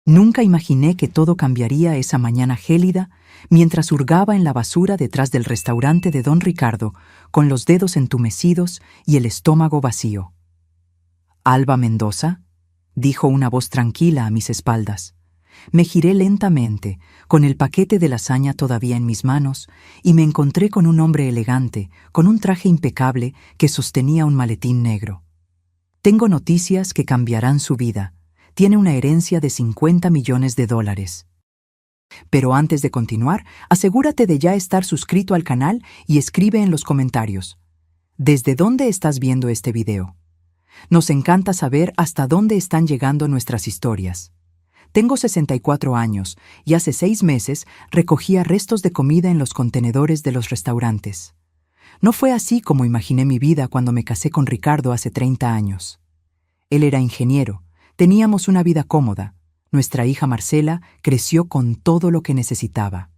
Nunca imaginé que todo cambiaría esa mañana gélida mientras hurgaba en la basura detrás del restaurante de don Ricardo, con los dedos entumecidos y el estómago vacío. «¿Alba Mendoza?», dijo una voz tranquila a mis espaldas. Me giré lentamente, con el paquete de lasaña todavía en mis manos, y me encontré con un hombre elegante, con un traje impecable que sostenía un maletín negro. «Tengo noticias que cambiarán su vida. Tiene una herencia de $50 millones. Pero antes de continuar, asegúrate de ya estar suscrito al canal y escribe en los comentarios: ¿desde dónde estás viendo este video? Nos encanta saber hasta dónde están llegando nuestras historias. Tengo 64 años y hace 6 meses recogía restos de comida en los contenedores de los restaurantes. No fue así como imaginé mi vida cuando me casé con Ricardo hace 30 años. Él era ingeniero, teníamos una vida cómoda. Nuestra hija Marcela creció con todo lo que necesitaba.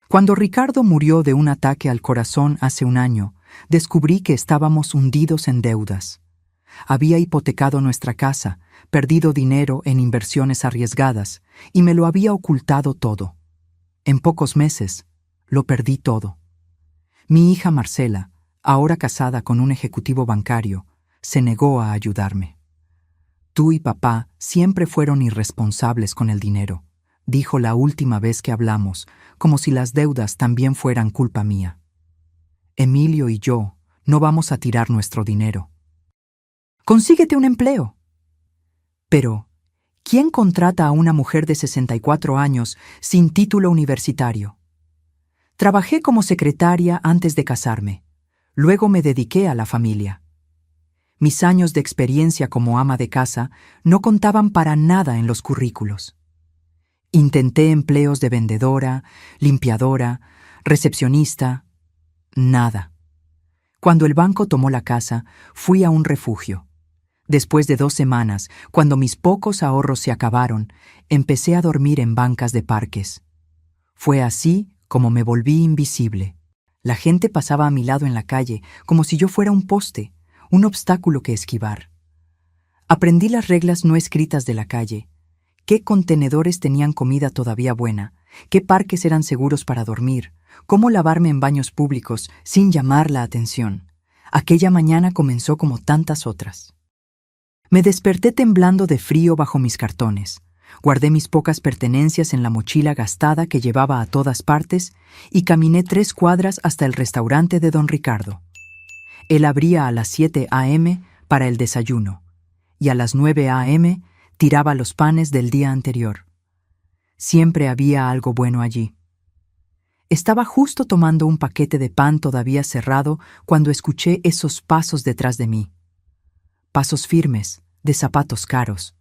Cuando Ricardo murió de un ataque al corazón hace un año, descubrí que estábamos hundidos en deudas. Había hipotecado nuestra casa, perdido dinero en inversiones arriesgadas y me lo había ocultado todo. En pocos meses, lo perdí todo. Mi hija Marcela, ahora casada con un ejecutivo bancario, se negó a ayudarme. «Tú y papá siempre fueron irresponsables con el dinero», dijo la última vez que hablamos, como si las deudas también fueran culpa mía. «Emilio y yo no vamos a tirar nuestro dinero». «Consíguete un empleo». «Pero, ¿quién contrata a una mujer de 64 años sin título universitario?» «Trabajé como secretaria antes de casarme. Luego me dediqué a la familia. Mis años de experiencia como ama de casa no contaban para nada en los currículos. Intenté empleos de vendedora, limpiadora, recepcionista. Nada. Cuando el banco tomó la casa, fui a un refugio. Después de 2 semanas, cuando mis pocos ahorros se acabaron, empecé a dormir en bancas de parques. Fue así como me volví invisible. La gente pasaba a mi lado en la calle como si yo fuera un poste, un obstáculo que esquivar. Aprendí las reglas no escritas de la calle. ¿Qué contenedores tenían comida todavía buena? ¿Qué parques eran seguros para dormir? ¿Cómo lavarme en baños públicos sin llamar la atención? Aquella mañana comenzó como tantas otras. Me desperté temblando de frío bajo mis cartones. Guardé mis pocas pertenencias en la mochila gastada que llevaba a todas partes y caminé 3 cuadras hasta el restaurante de don Ricardo. Él abría a las 7 a.m. para el desayuno y a las 9 a.m. tiraba los panes del día anterior. Siempre había algo bueno allí. Estaba justo tomando un paquete de pan todavía cerrado cuando escuché esos pasos detrás de mí. Pasos firmes, de zapatos caros.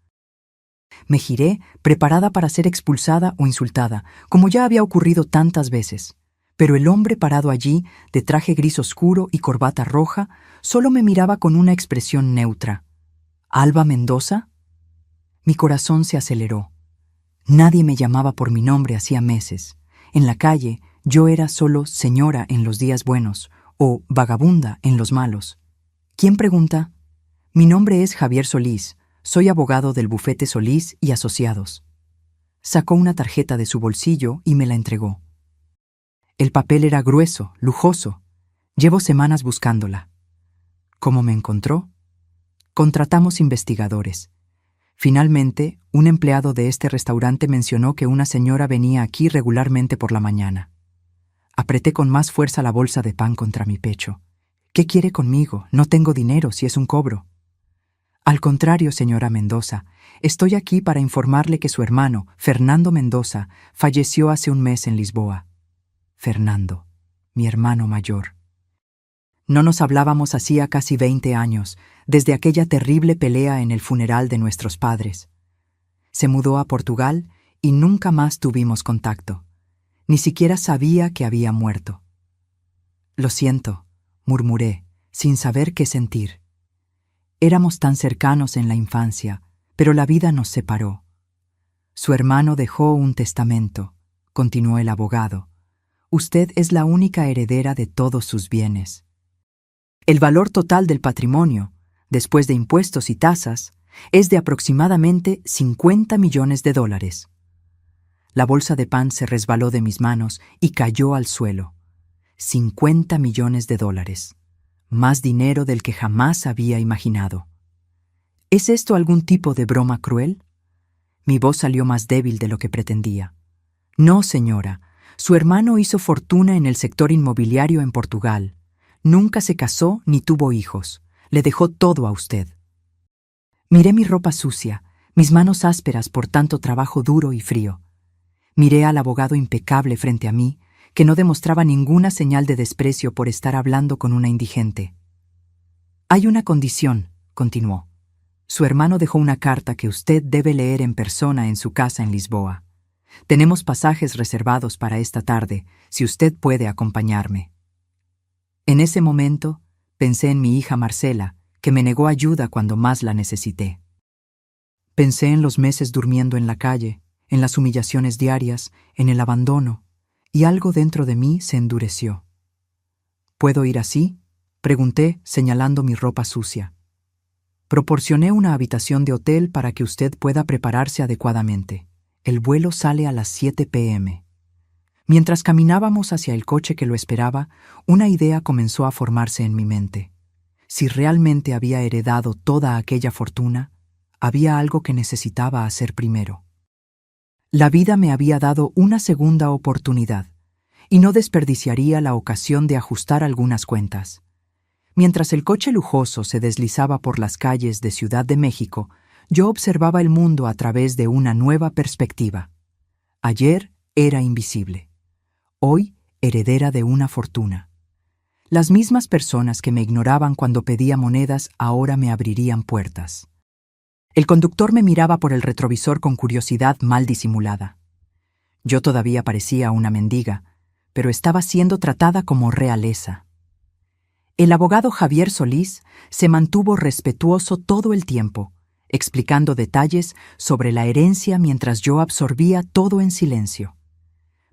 Me giré, preparada para ser expulsada o insultada, como ya había ocurrido tantas veces. Pero el hombre parado allí, de traje gris oscuro y corbata roja, solo me miraba con una expresión neutra. ¿Alba Mendoza? Mi corazón se aceleró. Nadie me llamaba por mi nombre hacía meses. En la calle, yo era solo señora en los días buenos, o vagabunda en los malos. ¿Quién pregunta? Mi nombre es Javier Solís. Soy abogado del bufete Solís y Asociados. Sacó una tarjeta de su bolsillo y me la entregó. El papel era grueso, lujoso. Llevo semanas buscándola. ¿Cómo me encontró? Contratamos investigadores. Finalmente, un empleado de este restaurante mencionó que una señora venía aquí regularmente por la mañana. Apreté con más fuerza la bolsa de pan contra mi pecho. ¿Qué quiere conmigo? No tengo dinero si es un cobro. Al contrario, señora Mendoza, estoy aquí para informarle que su hermano, Fernando Mendoza, falleció hace un mes en Lisboa. Fernando, mi hermano mayor. No nos hablábamos hacía casi 20 años, desde aquella terrible pelea en el funeral de nuestros padres. Se mudó a Portugal y nunca más tuvimos contacto. Ni siquiera sabía que había muerto. «Lo siento», murmuré, sin saber qué sentir. Éramos tan cercanos en la infancia, pero la vida nos separó. Su hermano dejó un testamento, continuó el abogado. Usted es la única heredera de todos sus bienes. El valor total del patrimonio, después de impuestos y tasas, Es de aproximadamente $50 millones. La bolsa de pan se resbaló de mis manos y cayó al suelo. $50 millones. Más dinero del que jamás había imaginado. ¿Es esto algún tipo de broma cruel? Mi voz salió más débil de lo que pretendía. No, señora. Su hermano hizo fortuna en el sector inmobiliario en Portugal. Nunca se casó ni tuvo hijos. Le dejó todo a usted. Miré mi ropa sucia, mis manos ásperas por tanto trabajo duro y frío. Miré al abogado impecable frente a mí, que no demostraba ninguna señal de desprecio por estar hablando con una indigente. Hay una condición, continuó. Su hermano dejó una carta que usted debe leer en persona en su casa en Lisboa. Tenemos pasajes reservados para esta tarde, si usted puede acompañarme. En ese momento, pensé en mi hija Marcela, que me negó ayuda cuando más la necesité. Pensé en los meses durmiendo en la calle, en las humillaciones diarias, en el abandono, y algo dentro de mí se endureció. ¿Puedo ir así?, pregunté, señalando mi ropa sucia. Proporcioné una habitación de hotel para que usted pueda prepararse adecuadamente. El vuelo sale a las 7 p.m. Mientras caminábamos hacia el coche que lo esperaba, una idea comenzó a formarse en mi mente. Si realmente había heredado toda aquella fortuna, había algo que necesitaba hacer primero. La vida me había dado una segunda oportunidad, y no desperdiciaría la ocasión de ajustar algunas cuentas. Mientras el coche lujoso se deslizaba por las calles de Ciudad de México, yo observaba el mundo a través de una nueva perspectiva. Ayer era invisible. Hoy, heredera de una fortuna. Las mismas personas que me ignoraban cuando pedía monedas ahora me abrirían puertas. El conductor me miraba por el retrovisor con curiosidad mal disimulada. Yo todavía parecía una mendiga, pero estaba siendo tratada como realeza. El abogado Javier Solís se mantuvo respetuoso todo el tiempo, explicando detalles sobre la herencia mientras yo absorbía todo en silencio.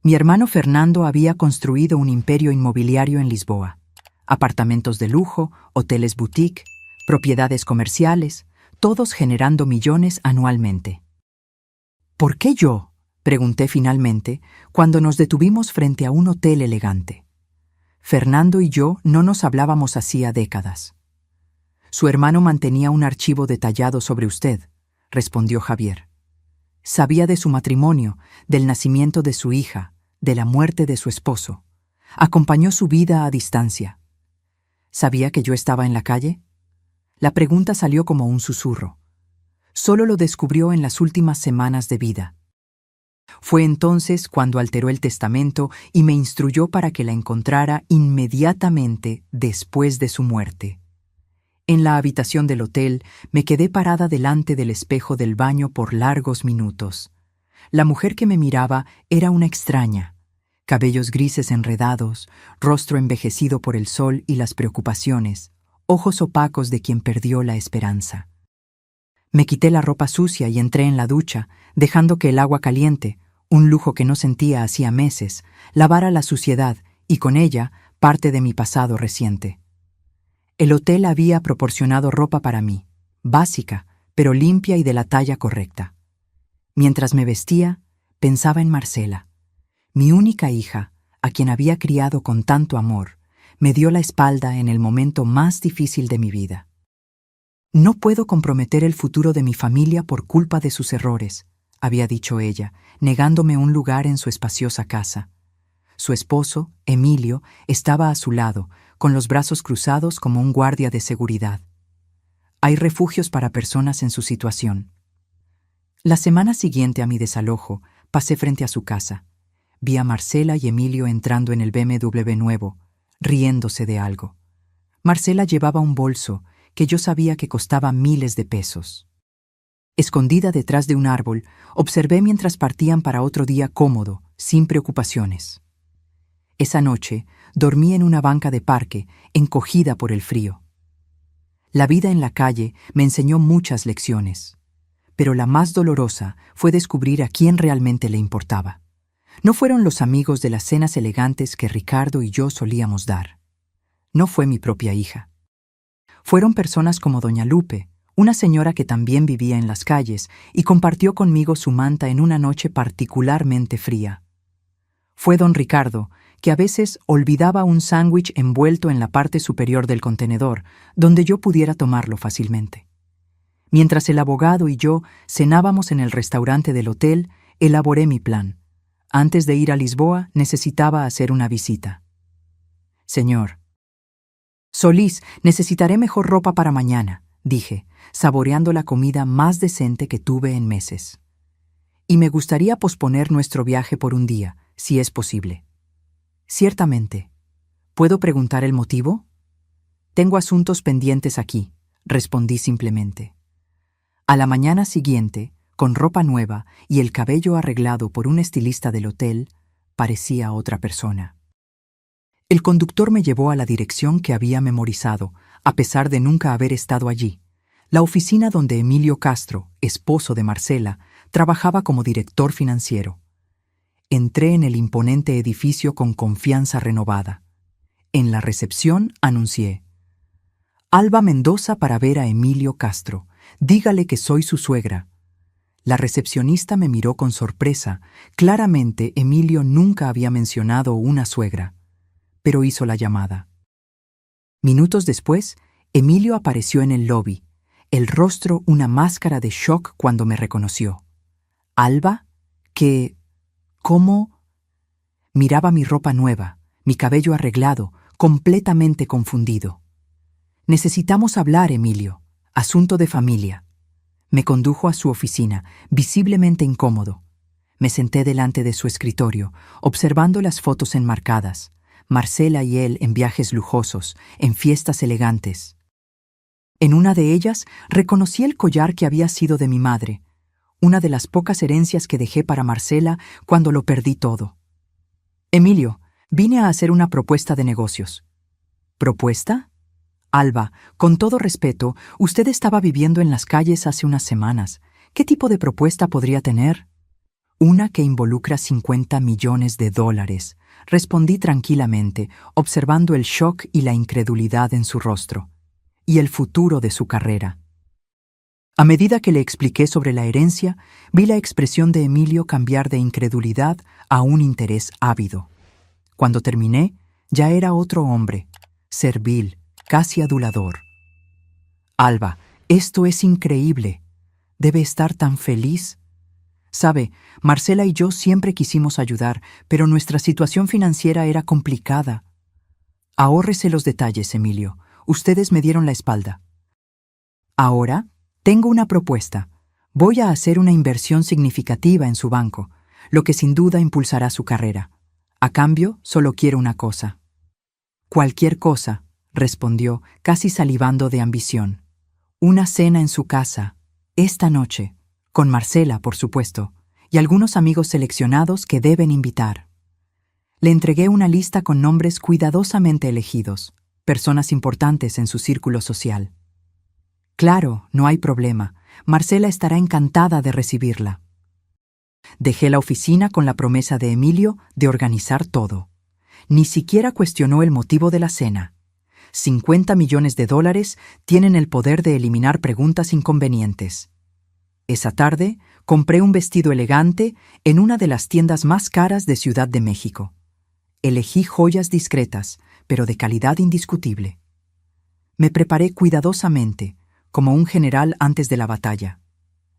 Mi hermano Fernando había construido un imperio inmobiliario en Lisboa. Apartamentos de lujo, hoteles boutique, propiedades comerciales, todos generando millones anualmente. ¿Por qué yo?, pregunté finalmente, cuando nos detuvimos frente a un hotel elegante. Fernando y yo no nos hablábamos hacía décadas. Su hermano mantenía un archivo detallado sobre usted, respondió Javier. Sabía de su matrimonio, del nacimiento de su hija, de la muerte de su esposo. Acompañó su vida a distancia. ¿Sabía que yo estaba en la calle? La pregunta salió como un susurro. Solo lo descubrió en las últimas semanas de vida. Fue entonces cuando alteró el testamento y me instruyó para que la encontrara inmediatamente después de su muerte. En la habitación del hotel me quedé parada delante del espejo del baño por largos minutos. La mujer que me miraba era una extraña. Cabellos grises enredados, rostro envejecido por el sol y las preocupaciones, ojos opacos de quien perdió la esperanza. Me quité la ropa sucia y entré en la ducha, dejando que el agua caliente, un lujo que no sentía hacía meses, lavara la suciedad y con ella parte de mi pasado reciente. El hotel había proporcionado ropa para mí, básica, pero limpia y de la talla correcta. Mientras me vestía, pensaba en Marcela. Mi única hija, a quien había criado con tanto amor, me dio la espalda en el momento más difícil de mi vida. No puedo comprometer el futuro de mi familia por culpa de sus errores, había dicho ella, negándome un lugar en su espaciosa casa. Su esposo, Emilio, estaba a su lado, con los brazos cruzados como un guardia de seguridad. Hay refugios para personas en su situación. La semana siguiente a mi desalojo, pasé frente a su casa. Vi a Marcela y Emilio entrando en el BMW nuevo, riéndose de algo. Marcela llevaba un bolso que yo sabía que costaba miles de pesos. Escondida detrás de un árbol, observé mientras partían para otro día cómodo, sin preocupaciones. Esa noche, dormí en una banca de parque, encogida por el frío. La vida en la calle me enseñó muchas lecciones, pero la más dolorosa fue descubrir a quién realmente le importaba. No fueron los amigos de las cenas elegantes que Ricardo y yo solíamos dar. No fue mi propia hija. Fueron personas como doña Lupe, una señora que también vivía en las calles y compartió conmigo su manta en una noche particularmente fría. Fue don Ricardo, que a veces olvidaba un sándwich envuelto en la parte superior del contenedor, donde yo pudiera tomarlo fácilmente. Mientras el abogado y yo cenábamos en el restaurante del hotel, elaboré mi plan. Antes de ir a Lisboa, necesitaba hacer una visita. Señor Solís, necesitaré mejor ropa para mañana, dije, saboreando la comida más decente que tuve en meses. Y me gustaría posponer nuestro viaje por un día, si es posible. Ciertamente. ¿Puedo preguntar el motivo? Tengo asuntos pendientes aquí, respondí simplemente. A la mañana siguiente, con ropa nueva y el cabello arreglado por un estilista del hotel, parecía otra persona. El conductor me llevó a la dirección que había memorizado, a pesar de nunca haber estado allí, la oficina donde Emilio Castro, esposo de Marcela, trabajaba como director financiero. Entré en el imponente edificio con confianza renovada. En la recepción anuncié: Alba Mendoza para ver a Emilio Castro. Dígale que soy su suegra. La recepcionista me miró con sorpresa. Claramente Emilio nunca había mencionado una suegra, pero hizo la llamada. Minutos después, Emilio apareció en el lobby, el rostro una máscara de shock cuando me reconoció. ¿Alba? ¿Cómo? Miraba mi ropa nueva, mi cabello arreglado, completamente confundido. Necesitamos hablar, Emilio. Asunto de familia. Me condujo a su oficina, visiblemente incómodo. Me senté delante de su escritorio, observando las fotos enmarcadas. Marcela y él en viajes lujosos, en fiestas elegantes. En una de ellas reconocí el collar que había sido de mi madre, una de las pocas herencias que dejé para Marcela cuando lo perdí todo. Emilio, vine a hacer una propuesta de negocios. ¿Propuesta? Alba, con todo respeto, usted estaba viviendo en las calles hace unas semanas. ¿Qué tipo de propuesta podría tener? Una que involucra $50 millones, respondí tranquilamente, observando el shock y la incredulidad en su rostro, y el futuro de su carrera. A medida que le expliqué sobre la herencia, vi la expresión de Emilio cambiar de incredulidad a un interés ávido. Cuando terminé, ya era otro hombre, servil, casi adulador. Alba, esto es increíble. Debe estar tan feliz. Sabe, Marcela y yo siempre quisimos ayudar, pero nuestra situación financiera era complicada. Ahórrese los detalles, Emilio. Ustedes me dieron la espalda. Ahora, tengo una propuesta. Voy a hacer una inversión significativa en su banco, lo que sin duda impulsará su carrera. A cambio, solo quiero una cosa. Cualquier cosa, respondió, casi salivando de ambición. Una cena en su casa, esta noche, con Marcela, por supuesto, y algunos amigos seleccionados que deben invitar. Le entregué una lista con nombres cuidadosamente elegidos, personas importantes en su círculo social. Claro, no hay problema. Marcela estará encantada de recibirla. Dejé la oficina con la promesa de Emilio de organizar todo. Ni siquiera cuestionó el motivo de la cena. $50 millones tienen el poder de eliminar preguntas inconvenientes. Esa tarde, compré un vestido elegante en una de las tiendas más caras de Ciudad de México. Elegí joyas discretas, pero de calidad indiscutible. Me preparé cuidadosamente, como un general antes de la batalla.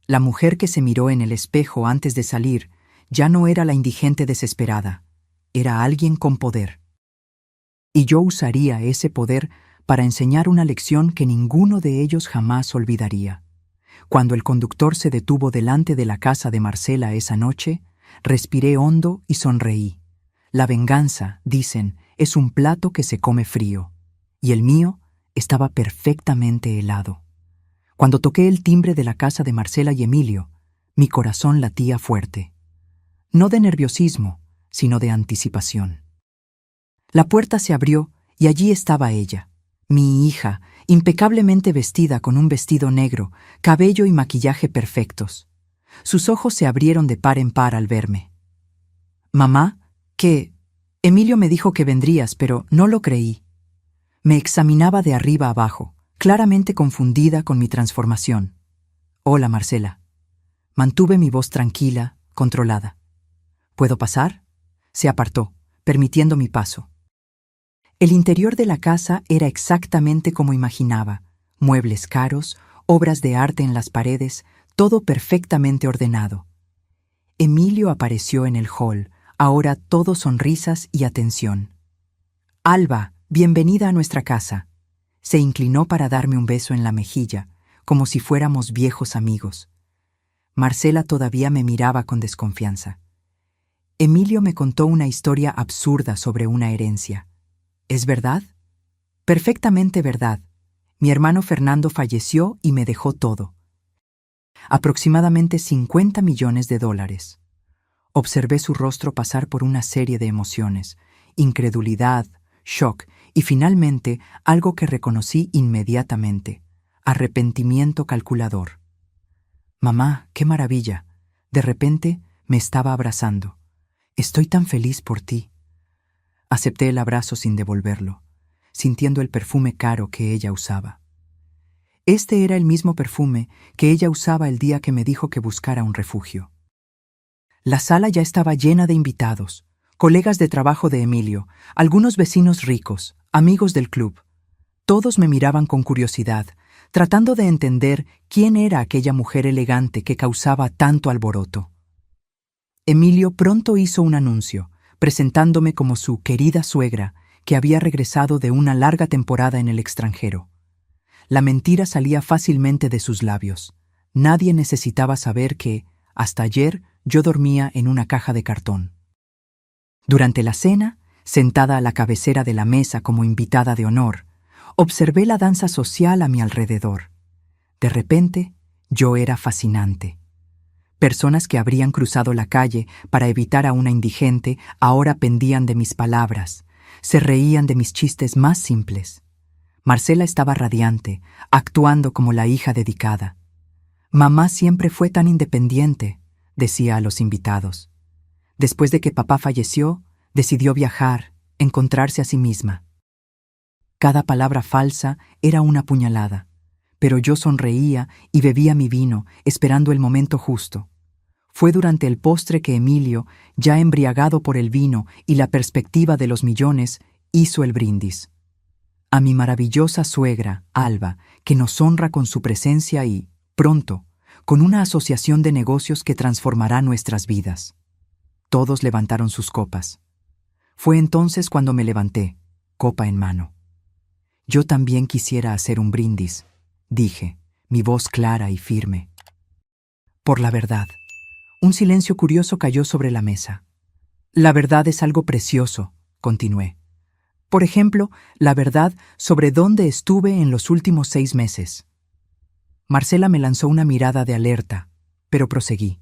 La mujer que se miró en el espejo antes de salir ya no era la indigente desesperada, era alguien con poder. Y yo usaría ese poder para enseñar una lección que ninguno de ellos jamás olvidaría. Cuando el conductor se detuvo delante de la casa de Marcela esa noche, respiré hondo y sonreí. La venganza, dicen, es un plato que se come frío, y el mío estaba perfectamente helado. Cuando toqué el timbre de la casa de Marcela y Emilio, mi corazón latía fuerte. No de nerviosismo, sino de anticipación. La puerta se abrió y allí estaba ella, mi hija, impecablemente vestida con un vestido negro, cabello y maquillaje perfectos. Sus ojos se abrieron de par en par al verme. «Mamá, ¿qué? Emilio me dijo que vendrías, pero no lo creí». Me examinaba de arriba abajo, claramente confundida con mi transformación. Hola, Marcela. Mantuve mi voz tranquila, controlada. ¿Puedo pasar? Se apartó, permitiendo mi paso. El interior de la casa era exactamente como imaginaba. Muebles caros, obras de arte en las paredes, todo perfectamente ordenado. Emilio apareció en el hall, ahora todo sonrisas y atención. Alba, bienvenida a nuestra casa. Se inclinó para darme un beso en la mejilla, como si fuéramos viejos amigos. Marcela todavía me miraba con desconfianza. Emilio me contó una historia absurda sobre una herencia. ¿Es verdad? Perfectamente verdad. Mi hermano Fernando falleció y me dejó todo. Aproximadamente $50 millones. Observé su rostro pasar por una serie de emociones: incredulidad, shock y finalmente algo que reconocí inmediatamente: arrepentimiento calculador. Mamá, qué maravilla. De repente me estaba abrazando. Estoy tan feliz por ti. Acepté el abrazo sin devolverlo, sintiendo el perfume caro que ella usaba. Este era el mismo perfume que ella usaba el día que me dijo que buscara un refugio. La sala ya estaba llena de invitados, colegas de trabajo de Emilio, algunos vecinos ricos, amigos del club. Todos me miraban con curiosidad, tratando de entender quién era aquella mujer elegante que causaba tanto alboroto. Emilio pronto hizo un anuncio, presentándome como su querida suegra, que había regresado de una larga temporada en el extranjero. La mentira salía fácilmente de sus labios. Nadie necesitaba saber que, hasta ayer, yo dormía en una caja de cartón. Durante la cena, sentada a la cabecera de la mesa como invitada de honor, observé la danza social a mi alrededor. De repente, yo era fascinante. Personas que habrían cruzado la calle para evitar a una indigente ahora pendían de mis palabras, se reían de mis chistes más simples. Marcela estaba radiante, actuando como la hija dedicada. Mamá siempre fue tan independiente, decía a los invitados. Después de que papá falleció, decidió viajar, encontrarse a sí misma. Cada palabra falsa era una puñalada, pero yo sonreía y bebía mi vino, esperando el momento justo. Fue durante el postre que Emilio, ya embriagado por el vino y la perspectiva de los millones, hizo el brindis. A mi maravillosa suegra, Alba, que nos honra con su presencia y, pronto, con una asociación de negocios que transformará nuestras vidas. Todos levantaron sus copas. Fue entonces cuando me levanté, copa en mano. Yo también quisiera hacer un brindis, dije, mi voz clara y firme. Por la verdad. Un silencio curioso cayó sobre la mesa. La verdad es algo precioso, continué. Por ejemplo, la verdad sobre dónde estuve en los últimos 6 meses. Marcela me lanzó una mirada de alerta, pero proseguí.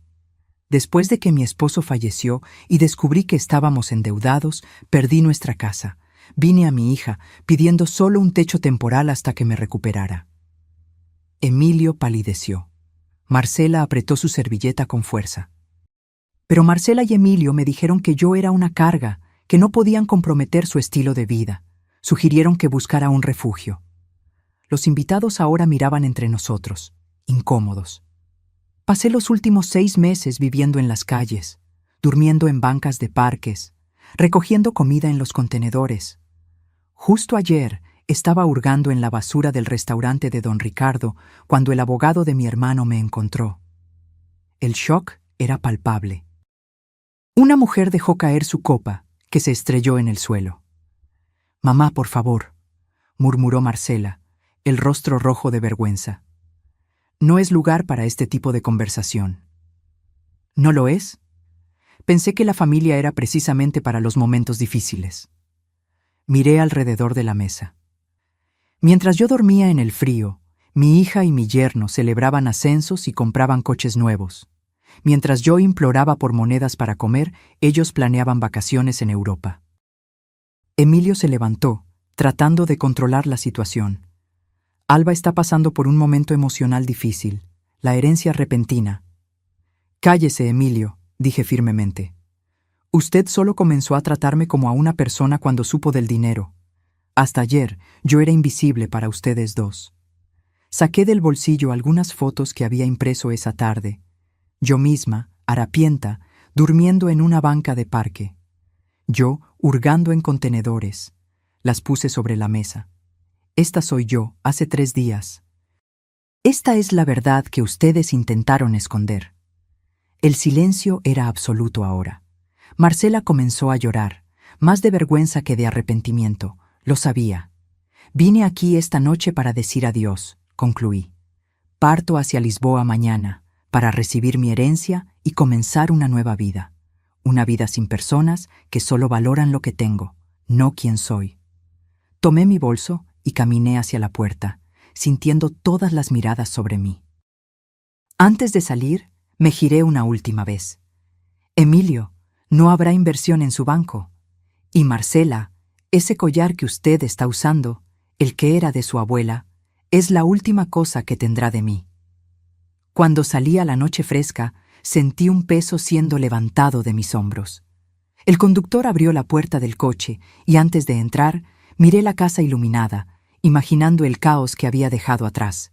Después de que mi esposo falleció y descubrí que estábamos endeudados, perdí nuestra casa. Vine a mi hija, pidiendo solo un techo temporal hasta que me recuperara. Emilio palideció. Marcela apretó su servilleta con fuerza. Pero Marcela y Emilio me dijeron que yo era una carga, que no podían comprometer su estilo de vida. Sugirieron que buscara un refugio. Los invitados ahora miraban entre nosotros, incómodos. Pasé los últimos 6 meses viviendo en las calles, durmiendo en bancas de parques, recogiendo comida en los contenedores. Justo ayer estaba hurgando en la basura del restaurante de don Ricardo cuando el abogado de mi hermano me encontró. El shock era palpable. Una mujer dejó caer su copa, que se estrelló en el suelo. «Mamá, por favor», murmuró Marcela, el rostro rojo de vergüenza. «No es lugar para este tipo de conversación». «¿No lo es?» Pensé que la familia era precisamente para los momentos difíciles. Miré alrededor de la mesa. Mientras yo dormía en el frío, mi hija y mi yerno celebraban ascensos y compraban coches nuevos. Mientras yo imploraba por monedas para comer, ellos planeaban vacaciones en Europa. Emilio se levantó, tratando de controlar la situación. Alba está pasando por un momento emocional difícil, la herencia repentina. «Cállese, Emilio», dije firmemente. «Usted solo comenzó a tratarme como a una persona cuando supo del dinero. Hasta ayer yo era invisible para ustedes dos». Saqué del bolsillo algunas fotos que había impreso esa tarde. Yo misma, harapienta, durmiendo en una banca de parque. Yo, hurgando en contenedores. Las puse sobre la mesa. Esta soy yo, hace 3 días. Esta es la verdad que ustedes intentaron esconder. El silencio era absoluto ahora. Marcela comenzó a llorar, más de vergüenza que de arrepentimiento. Lo sabía. Vine aquí esta noche para decir adiós, concluí. Parto hacia Lisboa mañana, para recibir mi herencia y comenzar una nueva vida. Una vida sin personas que solo valoran lo que tengo, no quién soy. Tomé mi bolso y caminé hacia la puerta, sintiendo todas las miradas sobre mí. Antes de salir, me giré una última vez. Emilio, no habrá inversión en su banco. Y Marcela, ese collar que usted está usando, el que era de su abuela, es la última cosa que tendrá de mí. Cuando salí a la noche fresca, sentí un peso siendo levantado de mis hombros. El conductor abrió la puerta del coche y antes de entrar, miré la casa iluminada, imaginando el caos que había dejado atrás.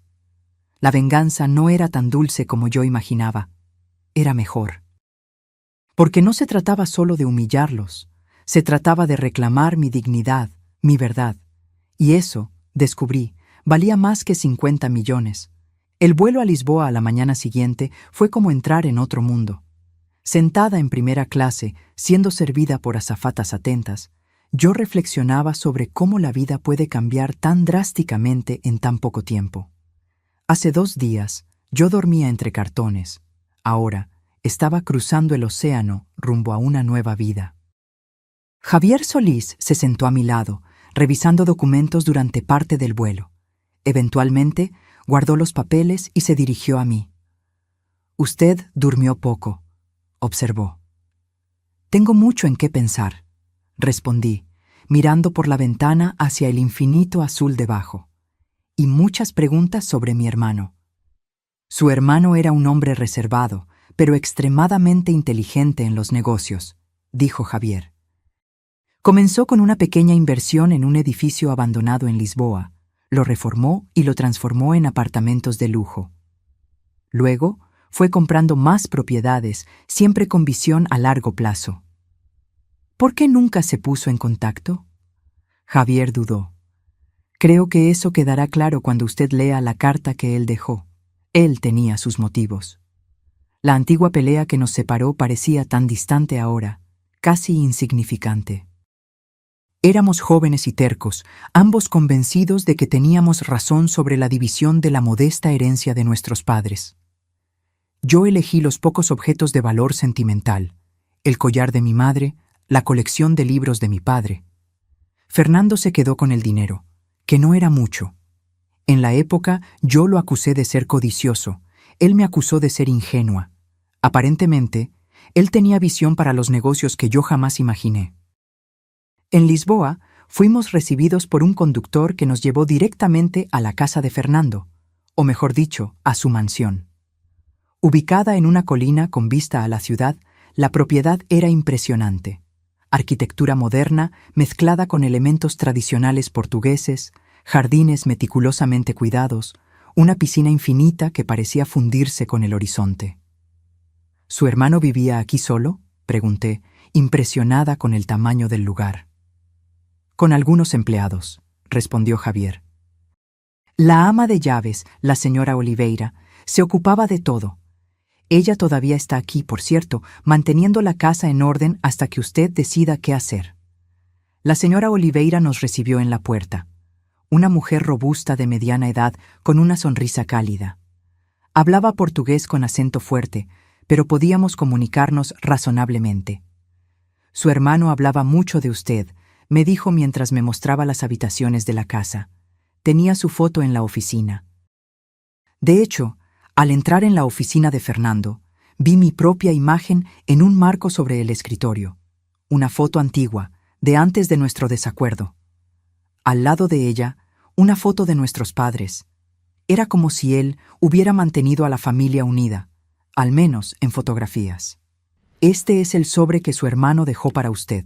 La venganza no era tan dulce como yo imaginaba. Era mejor. Porque no se trataba solo de humillarlos, se trataba de reclamar mi dignidad, mi verdad. Y eso, descubrí, valía más que 50 millones. El vuelo a Lisboa a la mañana siguiente fue como entrar en otro mundo. Sentada en primera clase, siendo servida por azafatas atentas, yo reflexionaba sobre cómo la vida puede cambiar tan drásticamente en tan poco tiempo. Hace 2 días, yo dormía entre cartones. Ahora, estaba cruzando el océano rumbo a una nueva vida. Javier Solís se sentó a mi lado, revisando documentos durante parte del vuelo. Eventualmente, guardó los papeles y se dirigió a mí. «Usted durmió poco», observó. «Tengo mucho en qué pensar», respondí, mirando por la ventana hacia el infinito azul debajo. «Y muchas preguntas sobre mi hermano». Su hermano era un hombre reservado, pero extremadamente inteligente en los negocios, dijo Javier. Comenzó con una pequeña inversión en un edificio abandonado en Lisboa, lo reformó y lo transformó en apartamentos de lujo. Luego, fue comprando más propiedades, siempre con visión a largo plazo. ¿Por qué nunca se puso en contacto? Javier dudó. Creo que eso quedará claro cuando usted lea la carta que él dejó. Él tenía sus motivos. La antigua pelea que nos separó parecía tan distante ahora, casi insignificante. Éramos jóvenes y tercos, ambos convencidos de que teníamos razón sobre la división de la modesta herencia de nuestros padres. Yo elegí los pocos objetos de valor sentimental, el collar de mi madre, la colección de libros de mi padre. Fernando se quedó con el dinero, que no era mucho. En la época yo lo acusé de ser codicioso, él me acusó de ser ingenua. Aparentemente, él tenía visión para los negocios que yo jamás imaginé. En Lisboa, fuimos recibidos por un conductor que nos llevó directamente a la casa de Fernando, o mejor dicho, a su mansión. Ubicada en una colina con vista a la ciudad, la propiedad era impresionante. Arquitectura moderna mezclada con elementos tradicionales portugueses, jardines meticulosamente cuidados, una piscina infinita que parecía fundirse con el horizonte. ¿Su hermano vivía aquí solo?, pregunté, impresionada con el tamaño del lugar. Con algunos empleados, respondió Javier. La ama de llaves, la señora Oliveira, se ocupaba de todo. Ella todavía está aquí, por cierto, manteniendo la casa en orden hasta que usted decida qué hacer. La señora Oliveira nos recibió en la puerta. Una mujer robusta de mediana edad con una sonrisa cálida. Hablaba portugués con acento fuerte, pero podíamos comunicarnos razonablemente. Su hermano hablaba mucho de usted, me dijo mientras me mostraba las habitaciones de la casa. Tenía su foto en la oficina. De hecho, al entrar en la oficina de Fernando, vi mi propia imagen en un marco sobre el escritorio. Una foto antigua, de antes de nuestro desacuerdo. Al lado de ella, una foto de nuestros padres. Era como si él hubiera mantenido a la familia unida, al menos en fotografías. «Este es el sobre que su hermano dejó para usted»,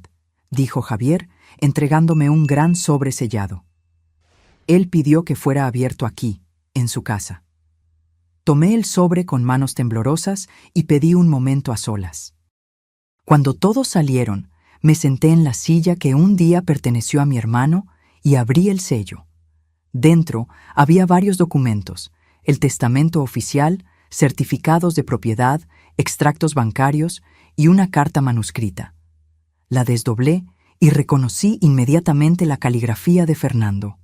dijo Javier, entregándome un gran sobre sellado. Él pidió que fuera abierto aquí, en su casa. Tomé el sobre con manos temblorosas y pedí un momento a solas. Cuando todos salieron, me senté en la silla que un día perteneció a mi hermano y abrí el sello. Dentro había varios documentos: el testamento oficial, certificados de propiedad, extractos bancarios y una carta manuscrita. La desdoblé y reconocí inmediatamente la caligrafía de Fernando.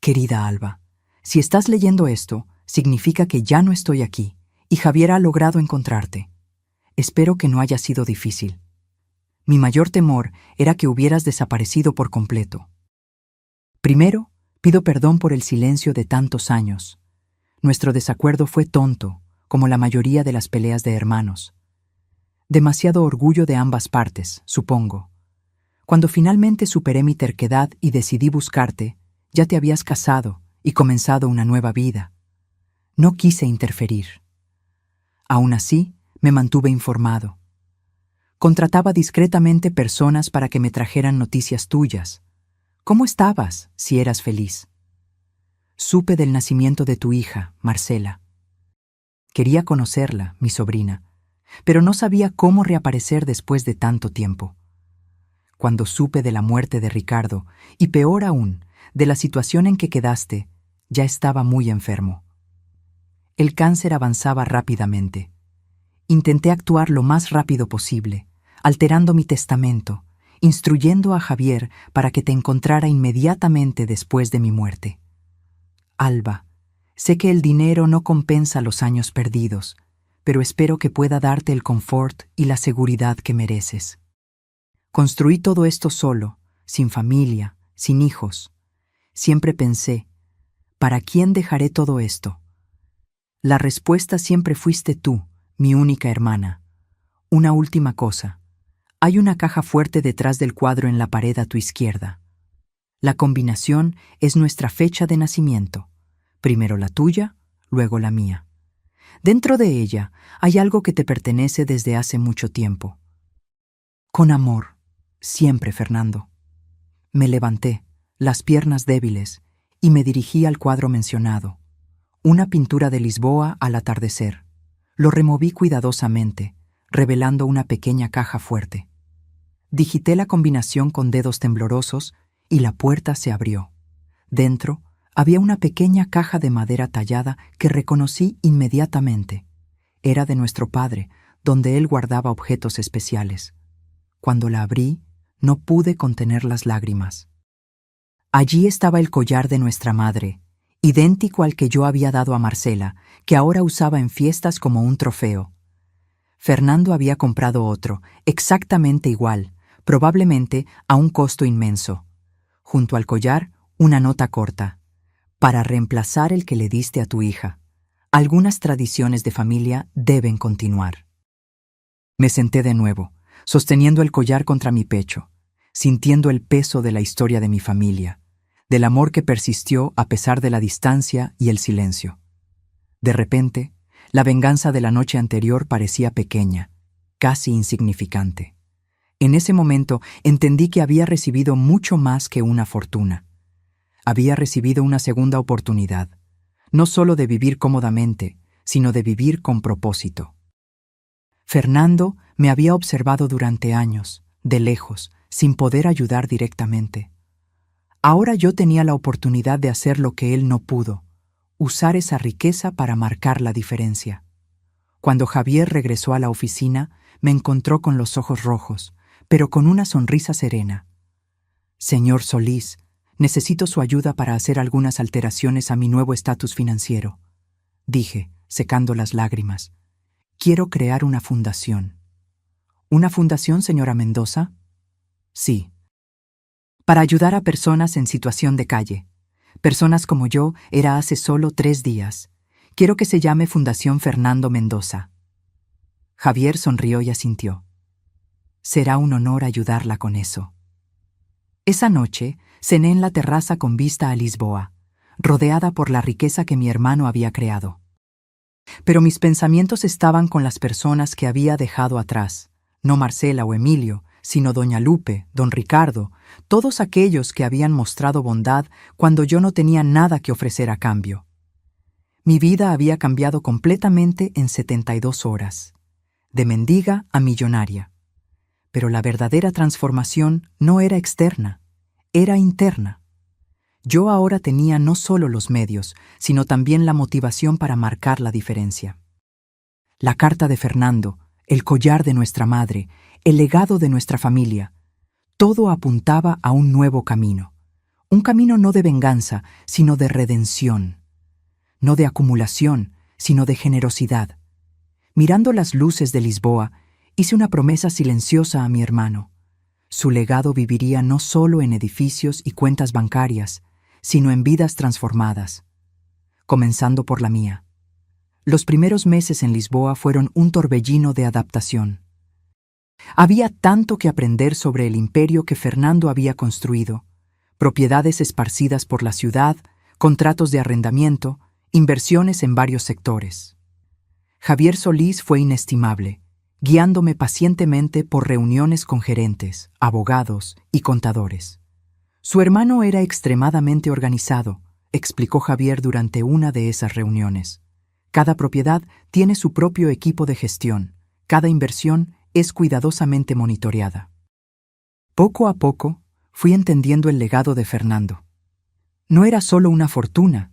Querida Alba, si estás leyendo esto, significa que ya no estoy aquí y Javier ha logrado encontrarte. Espero que no haya sido difícil. Mi mayor temor era que hubieras desaparecido por completo. Primero, pido perdón por el silencio de tantos años. Nuestro desacuerdo fue tonto, como la mayoría de las peleas de hermanos. Demasiado orgullo de ambas partes, supongo. Cuando finalmente superé mi terquedad y decidí buscarte, ya te habías casado y comenzado una nueva vida. No quise interferir. Aún así, me mantuve informado. Contrataba discretamente personas para que me trajeran noticias tuyas. ¿Cómo estabas, si eras feliz? Supe del nacimiento de tu hija, Marcela. Quería conocerla, mi sobrina, pero no sabía cómo reaparecer después de tanto tiempo. Cuando supe de la muerte de Ricardo, y peor aún, de la situación en que quedaste, ya estaba muy enfermo. El cáncer avanzaba rápidamente. Intenté actuar lo más rápido posible, alterando mi testamento, instruyendo a Javier para que te encontrara inmediatamente después de mi muerte. Alba, sé que el dinero no compensa los años perdidos, pero espero que pueda darte el confort y la seguridad que mereces. Construí todo esto solo, sin familia, sin hijos. Siempre pensé, ¿para quién dejaré todo esto? La respuesta siempre fuiste tú, mi única hermana. Una última cosa. Hay una caja fuerte detrás del cuadro en la pared a tu izquierda. La combinación es nuestra fecha de nacimiento. Primero la tuya, luego la mía. Dentro de ella hay algo que te pertenece desde hace mucho tiempo. Con amor, siempre, Fernando. Me levanté, las piernas débiles, y me dirigí al cuadro mencionado. Una pintura de Lisboa al atardecer. Lo removí cuidadosamente, revelando una pequeña caja fuerte. Digité la combinación con dedos temblorosos y la puerta se abrió. Dentro había una pequeña caja de madera tallada que reconocí inmediatamente. Era de nuestro padre, donde él guardaba objetos especiales. Cuando la abrí, no pude contener las lágrimas. Allí estaba el collar de nuestra madre, idéntico al que yo había dado a Marcela, que ahora usaba en fiestas como un trofeo. Fernando había comprado otro, exactamente igual, probablemente a un costo inmenso. Junto al collar, una nota corta. Para reemplazar el que le diste a tu hija. Algunas tradiciones de familia deben continuar. Me senté de nuevo, sosteniendo el collar contra mi pecho, sintiendo el peso de la historia de mi familia, del amor que persistió a pesar de la distancia y el silencio. De repente, la venganza de la noche anterior parecía pequeña, casi insignificante. En ese momento entendí que había recibido mucho más que una fortuna. Había recibido una segunda oportunidad, no solo de vivir cómodamente, sino de vivir con propósito. Fernando me había observado durante años, de lejos, sin poder ayudar directamente. Ahora yo tenía la oportunidad de hacer lo que él no pudo, usar esa riqueza para marcar la diferencia. Cuando Javier regresó a la oficina, me encontró con los ojos rojos, pero con una sonrisa serena. Señor Solís, necesito su ayuda para hacer algunas alteraciones a mi nuevo estatus financiero, dije, secando las lágrimas. Quiero crear una fundación. ¿Una fundación, señora Mendoza? Sí. Para ayudar a personas en situación de calle. Personas como yo era hace solo 3 días. Quiero que se llame Fundación Fernando Mendoza. Javier sonrió y asintió. Será un honor ayudarla con eso. Esa noche cené en la terraza con vista a Lisboa, rodeada por la riqueza que mi hermano había creado. Pero mis pensamientos estaban con las personas que había dejado atrás, no Marcela o Emilio, sino doña Lupe, don Ricardo, todos aquellos que habían mostrado bondad cuando yo no tenía nada que ofrecer a cambio. Mi vida había cambiado completamente en 72 horas, de mendiga a millonaria. Pero la verdadera transformación no era externa, era interna. Yo ahora tenía no solo los medios, sino también la motivación para marcar la diferencia. La carta de Fernando, el collar de nuestra madre, el legado de nuestra familia, todo apuntaba a un nuevo camino. Un camino no de venganza, sino de redención. No de acumulación, sino de generosidad. Mirando las luces de Lisboa, hice una promesa silenciosa a mi hermano. Su legado viviría no solo en edificios y cuentas bancarias, sino en vidas transformadas, comenzando por la mía. Los primeros meses en Lisboa fueron un torbellino de adaptación. Había tanto que aprender sobre el imperio que Fernando había construido, propiedades esparcidas por la ciudad, contratos de arrendamiento, inversiones en varios sectores. Javier Solís fue inestimable, guiándome pacientemente por reuniones con gerentes, abogados y contadores. Su hermano era extremadamente organizado, explicó Javier durante una de esas reuniones. Cada propiedad tiene su propio equipo de gestión, cada inversión es cuidadosamente monitoreada. Poco a poco, fui entendiendo el legado de Fernando. No era solo una fortuna,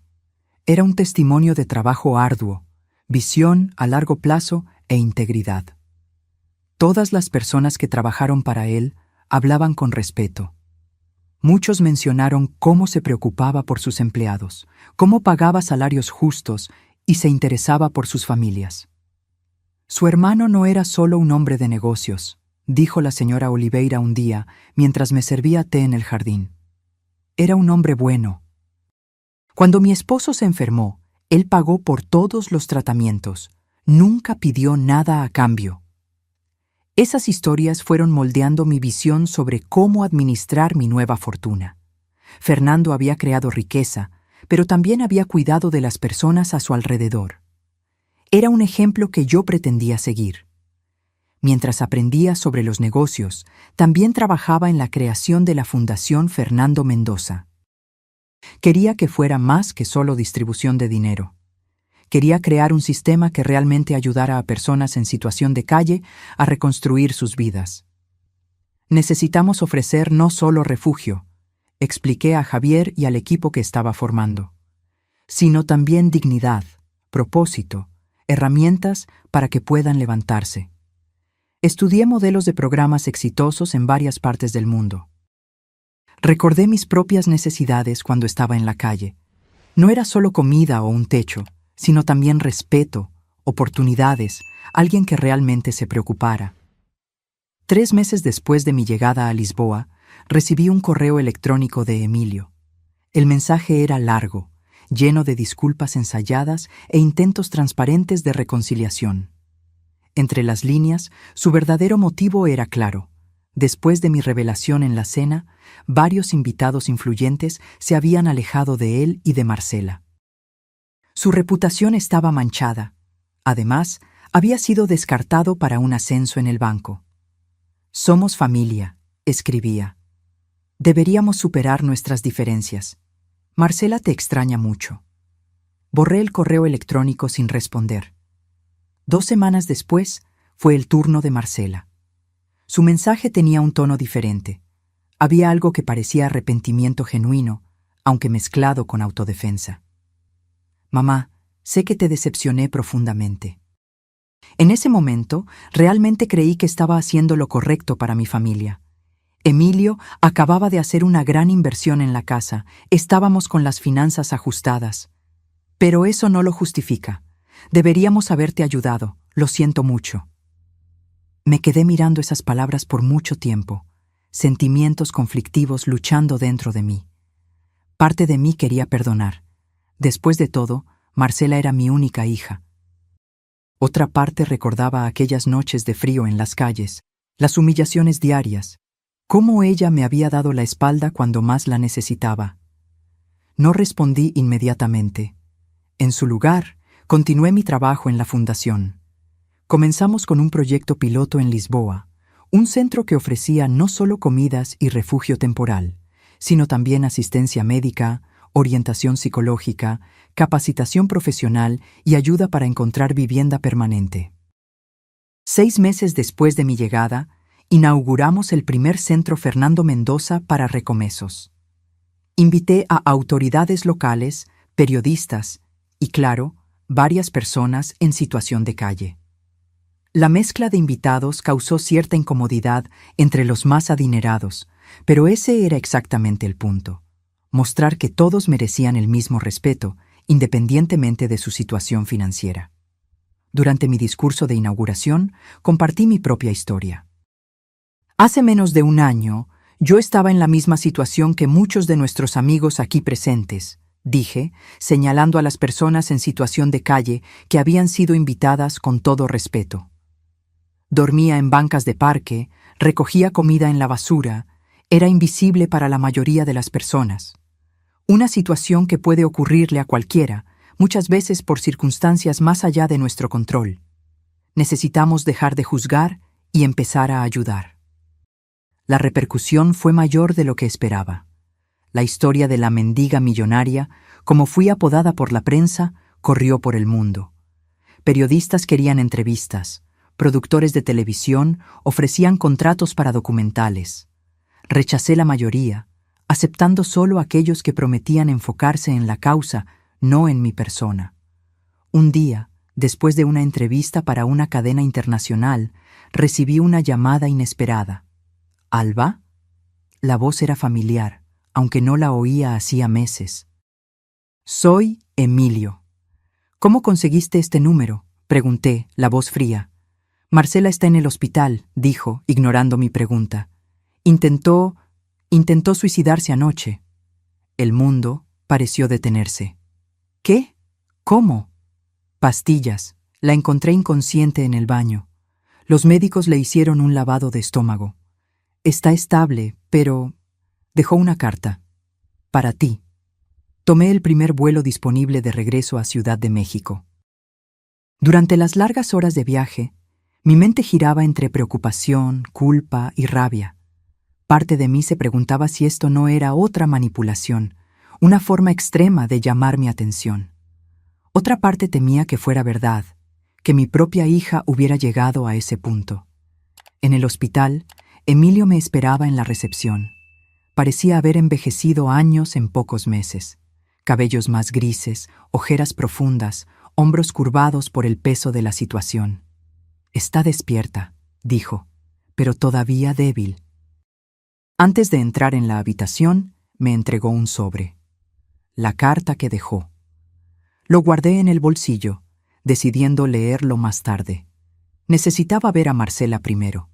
era un testimonio de trabajo arduo, visión a largo plazo e integridad. Todas las personas que trabajaron para él hablaban con respeto. Muchos mencionaron cómo se preocupaba por sus empleados, cómo pagaba salarios justos y se interesaba por sus familias. Su hermano no era solo un hombre de negocios, dijo la señora Oliveira un día mientras me servía té en el jardín. Era un hombre bueno. Cuando mi esposo se enfermó, él pagó por todos los tratamientos, nunca pidió nada a cambio. Esas historias fueron moldeando mi visión sobre cómo administrar mi nueva fortuna. Fernando había creado riqueza, pero también había cuidado de las personas a su alrededor. Era un ejemplo que yo pretendía seguir. Mientras aprendía sobre los negocios, también trabajaba en la creación de la Fundación Fernando Mendoza. Quería que fuera más que solo distribución de dinero. Quería crear un sistema que realmente ayudara a personas en situación de calle a reconstruir sus vidas. Necesitamos ofrecer no solo refugio, expliqué a Javier y al equipo que estaba formando, sino también dignidad, propósito, herramientas para que puedan levantarse. Estudié modelos de programas exitosos en varias partes del mundo. Recordé mis propias necesidades cuando estaba en la calle. No era solo comida o un techo, sino también respeto, oportunidades, alguien que realmente se preocupara. 3 meses después de mi llegada a Lisboa, recibí un correo electrónico de Emilio. El mensaje era largo, lleno de disculpas ensayadas e intentos transparentes de reconciliación. Entre las líneas, su verdadero motivo era claro. Después de mi revelación en la cena, varios invitados influyentes se habían alejado de él y de Marcela. Su reputación estaba manchada. Además, había sido descartado para un ascenso en el banco. «Somos familia», escribía. «Deberíamos superar nuestras diferencias. Marcela te extraña mucho». Borré el correo electrónico sin responder. 2 semanas después, fue el turno de Marcela. Su mensaje tenía un tono diferente. Había algo que parecía arrepentimiento genuino, aunque mezclado con autodefensa. «Mamá, sé que te decepcioné profundamente. En ese momento, realmente creí que estaba haciendo lo correcto para mi familia. Emilio acababa de hacer una gran inversión en la casa, estábamos con las finanzas ajustadas. Pero eso no lo justifica. Deberíamos haberte ayudado, lo siento mucho». Me quedé mirando esas palabras por mucho tiempo, sentimientos conflictivos luchando dentro de mí. Parte de mí quería perdonar. Después de todo, Marcela era mi única hija. Otra parte recordaba aquellas noches de frío en las calles, las humillaciones diarias, cómo ella me había dado la espalda cuando más la necesitaba. No respondí inmediatamente. En su lugar, continué mi trabajo en la fundación. Comenzamos con un proyecto piloto en Lisboa, un centro que ofrecía no solo comidas y refugio temporal, sino también asistencia médica, orientación psicológica, capacitación profesional y ayuda para encontrar vivienda permanente. 6 meses después de mi llegada, inauguramos el primer centro Fernando Mendoza para recomesos. Invité a autoridades locales, periodistas y, claro, varias personas en situación de calle. La mezcla de invitados causó cierta incomodidad entre los más adinerados, pero ese era exactamente el punto: mostrar que todos merecían el mismo respeto, independientemente de su situación financiera. Durante mi discurso de inauguración, compartí mi propia historia. Hace menos de un año, yo estaba en la misma situación que muchos de nuestros amigos aquí presentes, dije, señalando a las personas en situación de calle que habían sido invitadas con todo respeto. Dormía en bancas de parque, recogía comida en la basura, era invisible para la mayoría de las personas. Una situación que puede ocurrirle a cualquiera, muchas veces por circunstancias más allá de nuestro control. Necesitamos dejar de juzgar y empezar a ayudar. La repercusión fue mayor de lo que esperaba. La historia de la mendiga millonaria, como fui apodada por la prensa, corrió por el mundo. Periodistas querían entrevistas, productores de televisión ofrecían contratos para documentales. Rechacé la mayoría, aceptando solo aquellos que prometían enfocarse en la causa, no en mi persona. Un día, después de una entrevista para una cadena internacional, recibí una llamada inesperada. ¿Alba? La voz era familiar, aunque no la oía hacía meses. Soy Emilio. ¿Cómo conseguiste este número?, pregunté, la voz fría. Marcela está en el hospital, dijo, ignorando mi pregunta. Intentó suicidarse anoche. El mundo pareció detenerse. ¿Qué? ¿Cómo? Pastillas. La encontré inconsciente en el baño. Los médicos le hicieron un lavado de estómago. Está estable, pero... Dejó una carta. Para ti. Tomé el primer vuelo disponible de regreso a Ciudad de México. Durante las largas horas de viaje, mi mente giraba entre preocupación, culpa y rabia. Parte de mí se preguntaba si esto no era otra manipulación, una forma extrema de llamar mi atención. Otra parte temía que fuera verdad, que mi propia hija hubiera llegado a ese punto. En el hospital, Emilio me esperaba en la recepción. Parecía haber envejecido años en pocos meses. Cabellos más grises, ojeras profundas, hombros curvados por el peso de la situación. Está despierta, dijo, pero todavía débil. Antes de entrar en la habitación, me entregó un sobre. La carta que dejó. Lo guardé en el bolsillo, decidiendo leerlo más tarde. Necesitaba ver a Marcela primero.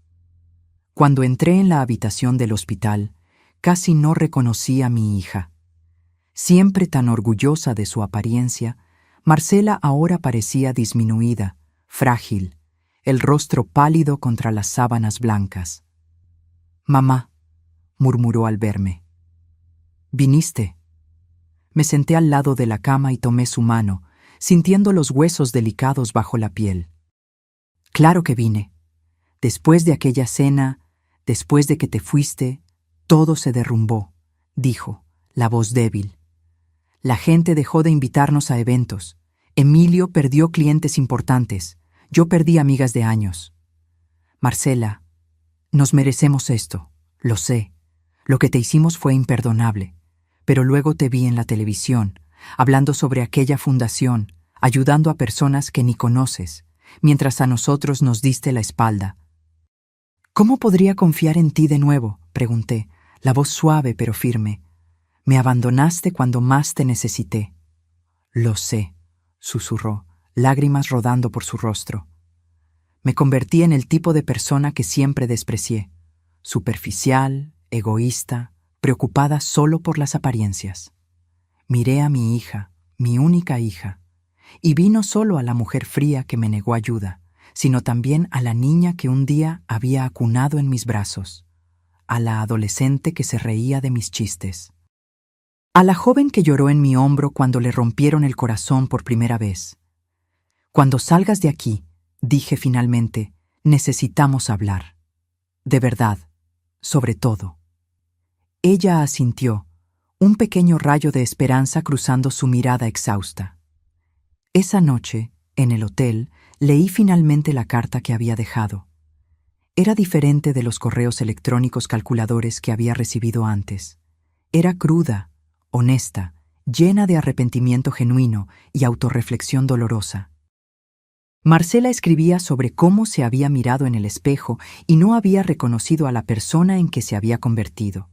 Cuando entré en la habitación del hospital, casi no reconocí a mi hija. Siempre tan orgullosa de su apariencia, Marcela ahora parecía disminuida, frágil, el rostro pálido contra las sábanas blancas. «Mamá», murmuró al verme. «¿Viniste?» Me senté al lado de la cama y tomé su mano, sintiendo los huesos delicados bajo la piel. «Claro que vine. Después de aquella cena, después de que te fuiste, todo se derrumbó», dijo, la voz débil. La gente dejó de invitarnos a eventos. Emilio perdió clientes importantes. Yo perdí amigas de años. Marcela, nos merecemos esto, lo sé. Lo que te hicimos fue imperdonable. Pero luego te vi en la televisión, hablando sobre aquella fundación, ayudando a personas que ni conoces, mientras a nosotros nos diste la espalda. ¿Cómo podría confiar en ti de nuevo?, pregunté, la voz suave pero firme. Me abandonaste cuando más te necesité. Lo sé, susurró, lágrimas rodando por su rostro. Me convertí en el tipo de persona que siempre desprecié, superficial, egoísta, preocupada solo por las apariencias. Miré a mi hija, mi única hija, y vi no solo a la mujer fría que me negó ayuda, sino también a la niña que un día había acunado en mis brazos, a la adolescente que se reía de mis chistes, a la joven que lloró en mi hombro cuando le rompieron el corazón por primera vez. Cuando salgas de aquí, dije finalmente, necesitamos hablar. De verdad, sobre todo. Ella asintió, un pequeño rayo de esperanza cruzando su mirada exhausta. Esa noche, en el hotel, leí finalmente la carta que había dejado. Era diferente de los correos electrónicos calculadores que había recibido antes. Era cruda, honesta, llena de arrepentimiento genuino y autorreflexión dolorosa. Marcela escribía sobre cómo se había mirado en el espejo y no había reconocido a la persona en que se había convertido,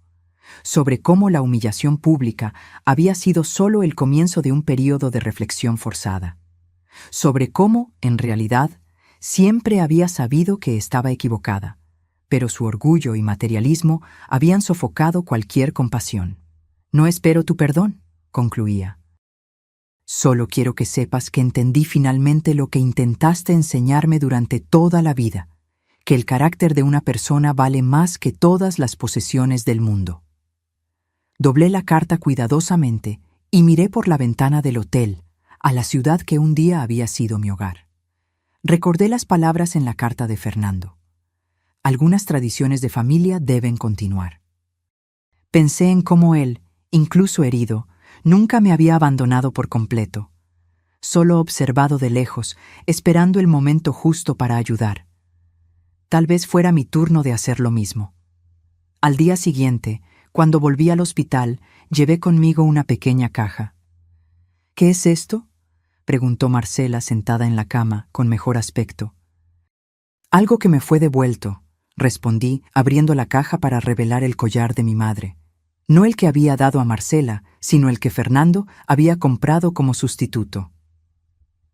sobre cómo la humillación pública había sido solo el comienzo de un período de reflexión forzada, sobre cómo, en realidad, siempre había sabido que estaba equivocada, pero su orgullo y materialismo habían sofocado cualquier compasión. «No espero tu perdón», concluía. «Solo quiero que sepas que entendí finalmente lo que intentaste enseñarme durante toda la vida, que el carácter de una persona vale más que todas las posesiones del mundo». Doblé la carta cuidadosamente y miré por la ventana del hotel, a la ciudad que un día había sido mi hogar. Recordé las palabras en la carta de Fernando. Algunas tradiciones de familia deben continuar. Pensé en cómo él, incluso herido, nunca me había abandonado por completo, solo observado de lejos, esperando el momento justo para ayudar. Tal vez fuera mi turno de hacer lo mismo. Al día siguiente, cuando volví al hospital, llevé conmigo una pequeña caja. «¿Qué es esto?», preguntó Marcela sentada en la cama, con mejor aspecto. «Algo que me fue devuelto», respondí, abriendo la caja para revelar el collar de mi madre. No el que había dado a Marcela, sino el que Fernando había comprado como sustituto.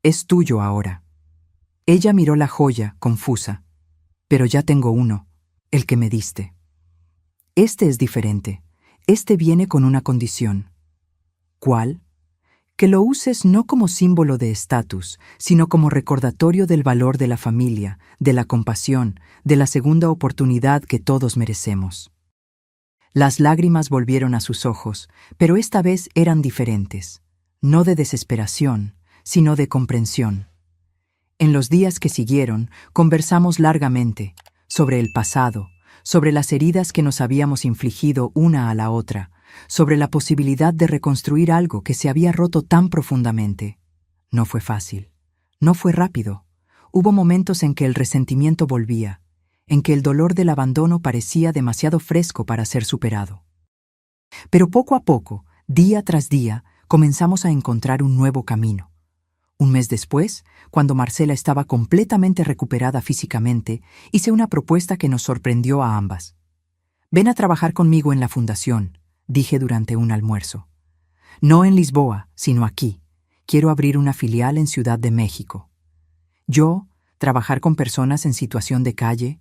«Es tuyo ahora». Ella miró la joya, confusa. «Pero ya tengo uno, el que me diste». «Este es diferente. Este viene con una condición». «¿Cuál?». «Que lo uses no como símbolo de estatus, sino como recordatorio del valor de la familia, de la compasión, de la segunda oportunidad que todos merecemos». Las lágrimas volvieron a sus ojos, pero esta vez eran diferentes, no de desesperación, sino de comprensión. En los días que siguieron, conversamos largamente sobre el pasado, sobre las heridas que nos habíamos infligido una a la otra, sobre la posibilidad de reconstruir algo que se había roto tan profundamente. No fue fácil, no fue rápido. Hubo momentos en que el resentimiento volvía, en que el dolor del abandono parecía demasiado fresco para ser superado. Pero poco a poco, día tras día, comenzamos a encontrar un nuevo camino. Un mes después, cuando Marcela estaba completamente recuperada físicamente, hice una propuesta que nos sorprendió a ambas. «Ven a trabajar conmigo en la fundación», dije durante un almuerzo. «No en Lisboa, sino aquí. Quiero abrir una filial en Ciudad de México». Yo, trabajar con personas en situación de calle,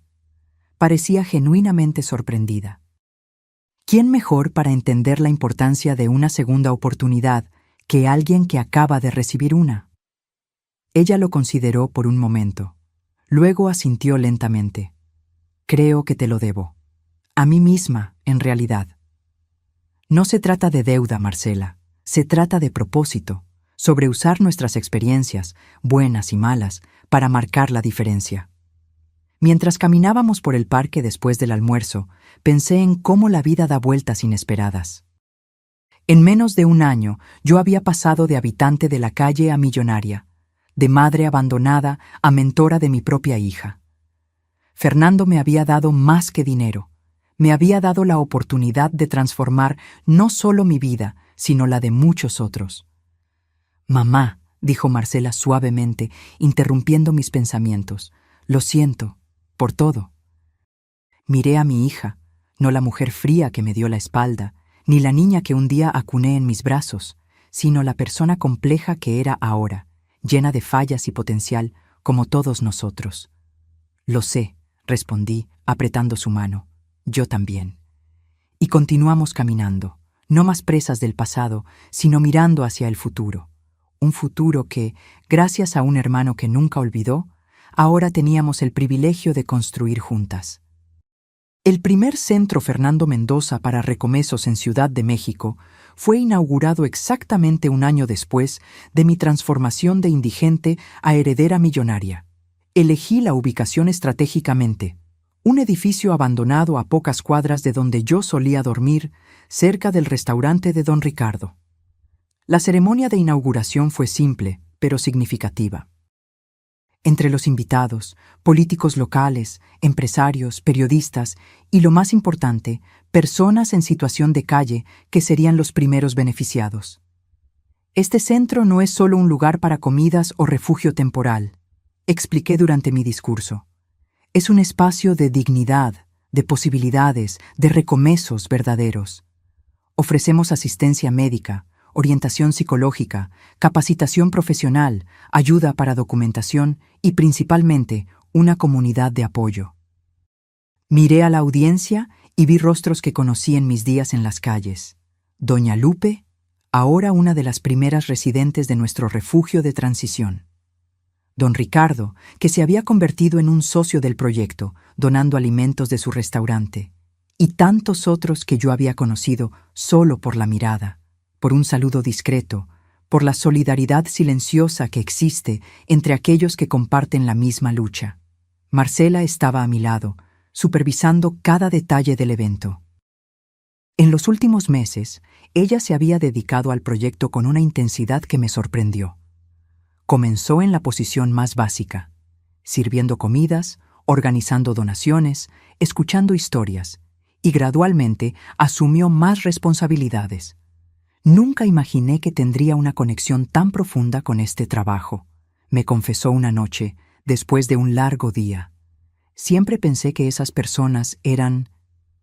parecía genuinamente sorprendida. ¿Quién mejor para entender la importancia de una segunda oportunidad que alguien que acaba de recibir una? Ella lo consideró por un momento. Luego asintió lentamente. «Creo que te lo debo. A mí misma, en realidad». No se trata de deuda, Marcela. Se trata de propósito, sobre usar nuestras experiencias, buenas y malas, para marcar la diferencia. Mientras caminábamos por el parque después del almuerzo, pensé en cómo la vida da vueltas inesperadas. En menos de un año, yo había pasado de habitante de la calle a millonaria, de madre abandonada a mentora de mi propia hija. Fernando me había dado más que dinero. Me había dado la oportunidad de transformar no solo mi vida, sino la de muchos otros. «Mamá», dijo Marcela suavemente, interrumpiendo mis pensamientos, «lo siento, por todo». Miré a mi hija, no la mujer fría que me dio la espalda, ni la niña que un día acuné en mis brazos, sino la persona compleja que era ahora, llena de fallas y potencial, como todos nosotros. «Lo sé», respondí, apretando su mano. «Yo también». Y continuamos caminando, no más presas del pasado, sino mirando hacia el futuro. Un futuro que, gracias a un hermano que nunca olvidó, ahora teníamos el privilegio de construir juntas. El primer centro Fernando Mendoza para recomesos en Ciudad de México fue inaugurado exactamente un año después de mi transformación de indigente a heredera millonaria. Elegí la ubicación estratégicamente, Un edificio abandonado a pocas cuadras de donde yo solía dormir, cerca del restaurante de Don Ricardo. La ceremonia de inauguración fue simple, pero significativa. Entre los invitados, políticos locales, empresarios, periodistas y, lo más importante, personas en situación de calle que serían los primeros beneficiados. Este centro no es solo un lugar para comidas o refugio temporal, expliqué durante mi discurso. Es un espacio de dignidad, de posibilidades, de recomesos verdaderos. Ofrecemos asistencia médica, orientación psicológica, capacitación profesional, ayuda para documentación y principalmente una comunidad de apoyo. Miré a la audiencia y vi rostros que conocí en mis días en las calles. Doña Lupe, ahora una de las primeras residentes de nuestro refugio de transición. Don Ricardo, que se había convertido en un socio del proyecto, donando alimentos de su restaurante, y tantos otros que yo había conocido solo por la mirada, por un saludo discreto, por la solidaridad silenciosa que existe entre aquellos que comparten la misma lucha. Marcela estaba a mi lado, supervisando cada detalle del evento. En los últimos meses, ella se había dedicado al proyecto con una intensidad que me sorprendió. Comenzó en la posición más básica, sirviendo comidas, organizando donaciones, escuchando historias, y gradualmente asumió más responsabilidades. Nunca imaginé que tendría una conexión tan profunda con este trabajo, me confesó una noche, después de un largo día. Siempre pensé que esas personas eran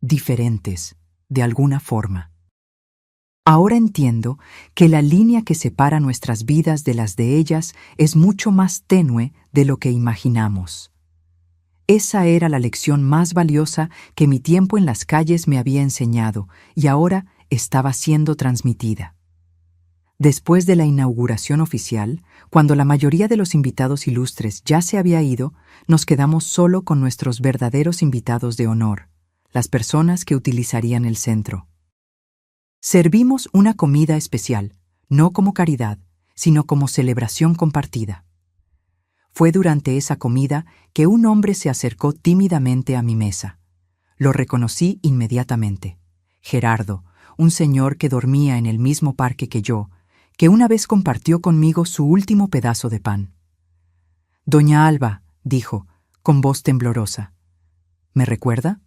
diferentes, de alguna forma. Ahora entiendo que la línea que separa nuestras vidas de las de ellas es mucho más tenue de lo que imaginamos. Esa era la lección más valiosa que mi tiempo en las calles me había enseñado y ahora estaba siendo transmitida. Después de la inauguración oficial, cuando la mayoría de los invitados ilustres ya se había ido, nos quedamos solo con nuestros verdaderos invitados de honor, las personas que utilizarían el centro. Servimos una comida especial, no como caridad, sino como celebración compartida. Fue durante esa comida que un hombre se acercó tímidamente a mi mesa. Lo reconocí inmediatamente. Gerardo, un señor que dormía en el mismo parque que yo, que una vez compartió conmigo su último pedazo de pan. «Doña Alba», dijo, con voz temblorosa. «¿Me recuerda?»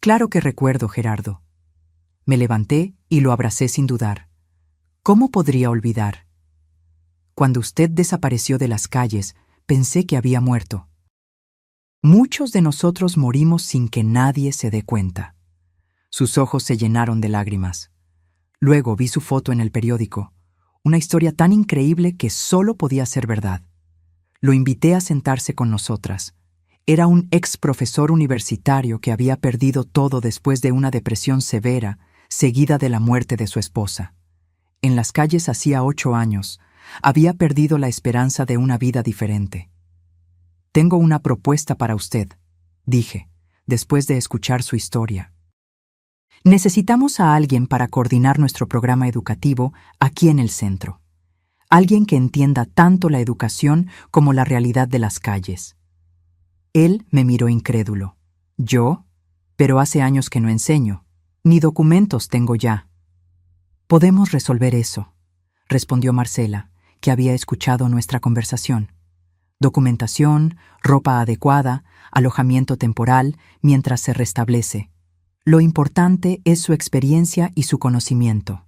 «Claro que recuerdo, Gerardo». Me levanté y lo abracé sin dudar. ¿Cómo podría olvidar? Cuando usted desapareció de las calles, pensé que había muerto. Muchos de nosotros morimos sin que nadie se dé cuenta. Sus ojos se llenaron de lágrimas. Luego vi su foto en el periódico, una historia tan increíble que solo podía ser verdad. Lo invité a sentarse con nosotras. Era un ex profesor universitario que había perdido todo después de una depresión severa, seguida de la muerte de su esposa. En las calles hacía 8 años, había perdido la esperanza de una vida diferente. «Tengo una propuesta para usted», dije, después de escuchar su historia. «Necesitamos a alguien para coordinar nuestro programa educativo aquí en el centro. Alguien que entienda tanto la educación como la realidad de las calles». Él me miró incrédulo. «¿Yo? Pero hace años que no enseño. Ni documentos tengo ya». «Podemos resolver eso», respondió Marcela, que había escuchado nuestra conversación. «Documentación, ropa adecuada, alojamiento temporal mientras se restablece. Lo importante es su experiencia y su conocimiento».